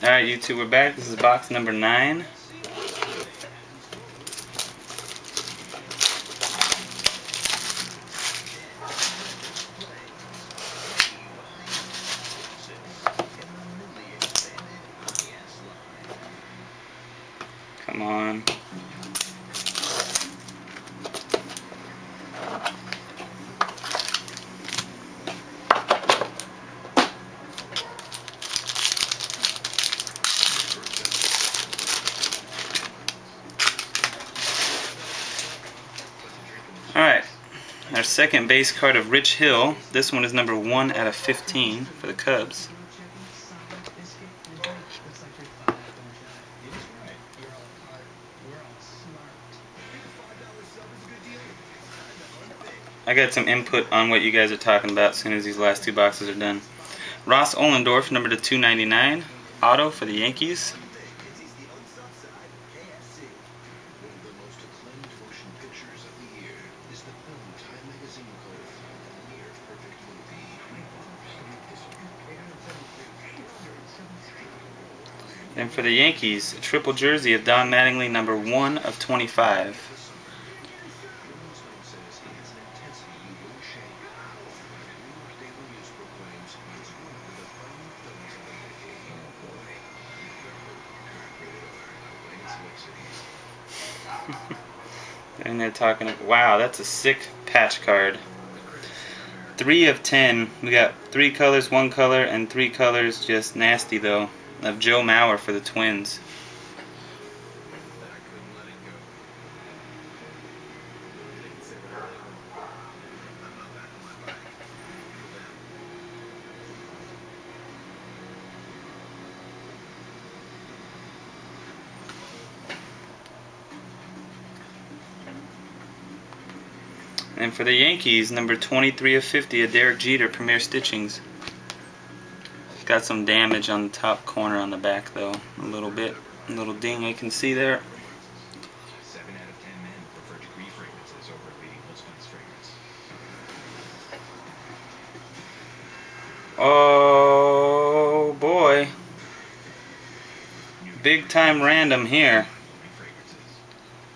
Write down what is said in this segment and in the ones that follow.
Alright, YouTube, we're back. This is box number 9. Come on. Alright, our second base card of Rich Hill. This one is number 1 out of 15 for the Cubs. I got some input on what you guys are talking about as soon as these last 2 boxes are done. Ross Ohlendorf, number to 299, auto for the Yankees. And for the Yankees, a triple jersey of Don Mattingly, number 1 of 25. And they're talking, wow, that's a sick patch card. 3 of 10. We got 3 colors, 1 color, and 3 colors, just nasty though, of Joe Mauer for the Twins. And for the Yankees, number 23 of 50, a Derek Jeter Premier Stitchings. Got some damage on the top corner on the back though, a little bit. A little ding I can see there. Oh boy. Big time random here.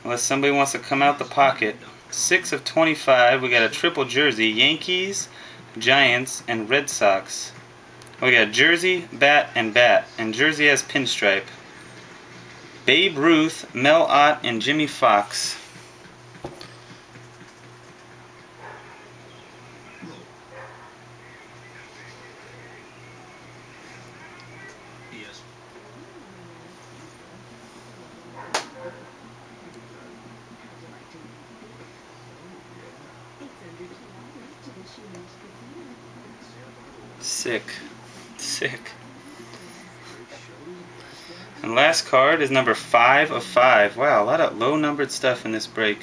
Unless somebody wants to come out the pocket. 6 of 25. We got a triple jersey. Yankees, Giants, and Red Sox. We got jersey, bat, and bat. And jersey has pinstripe. Babe Ruth, Mel Ott, and Jimmy Fox. Sick. Sick. And last card is number 5 of 5. Wow, a lot of low numbered stuff in this break.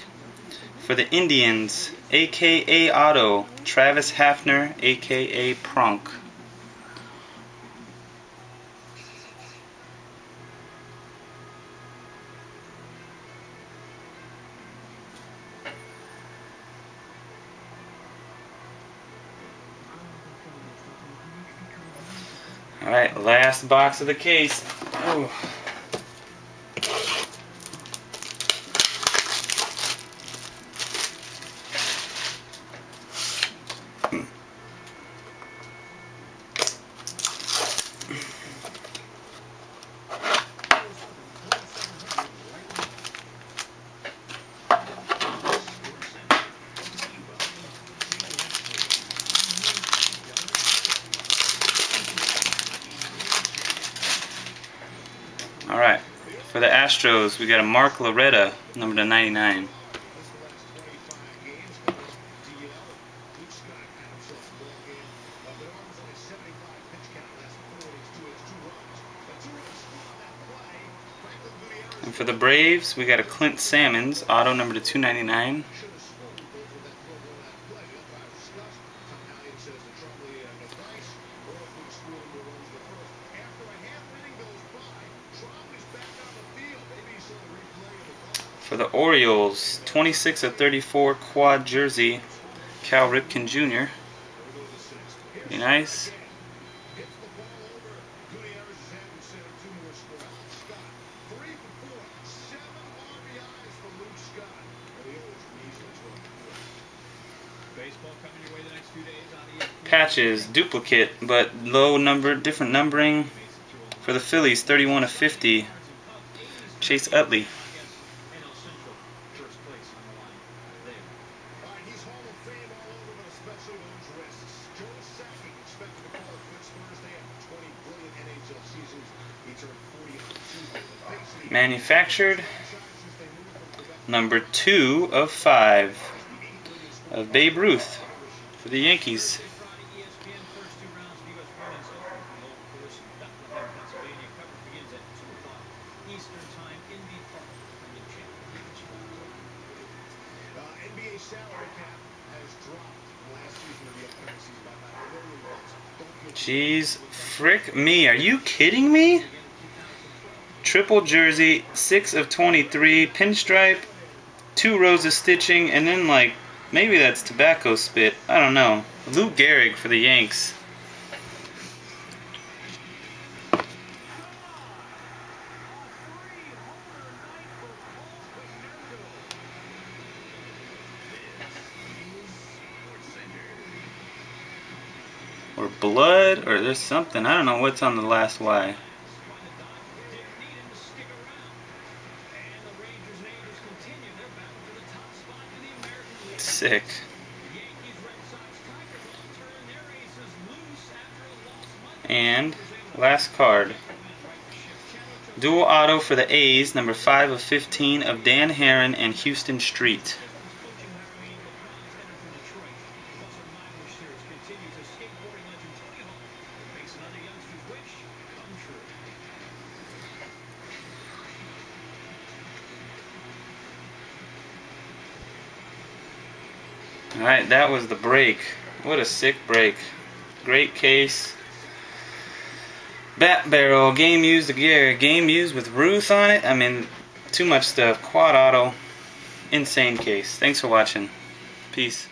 For the Indians, aka Auto, Travis Hafner, aka Pronk. Alright, last box of the case. Ooh. Alright, for the Astros, we got a Mark Loretta, number to 99. And for the Braves, we got a Clint Salmons, auto number to 299. For the Orioles, 26 of 34 quad jersey, Cal Ripken Jr. Be nice. patches, duplicate, but low number, different numbering. For the Phillies, 31/50. Chase Utley. Manufactured, number 2/5 of Babe Ruth for the Yankees. Jeez, frick me, are you kidding me? Triple jersey, 6/23, pinstripe, 2 rows of stitching, and then like, maybe that's tobacco spit, I don't know. Lou Gehrig for the Yanks. Or blood, or there's something, I don't know what's on the last Y. Sick. And last card. Dual auto for the A's, number 5/15 of Dan Herron and Houston Street. Alright, that was the break. What a sick break. Great case. Bat barrel, game used again. Game used with Ruth on it. I mean, too much stuff. Quad auto. Insane case. Thanks for watching. Peace.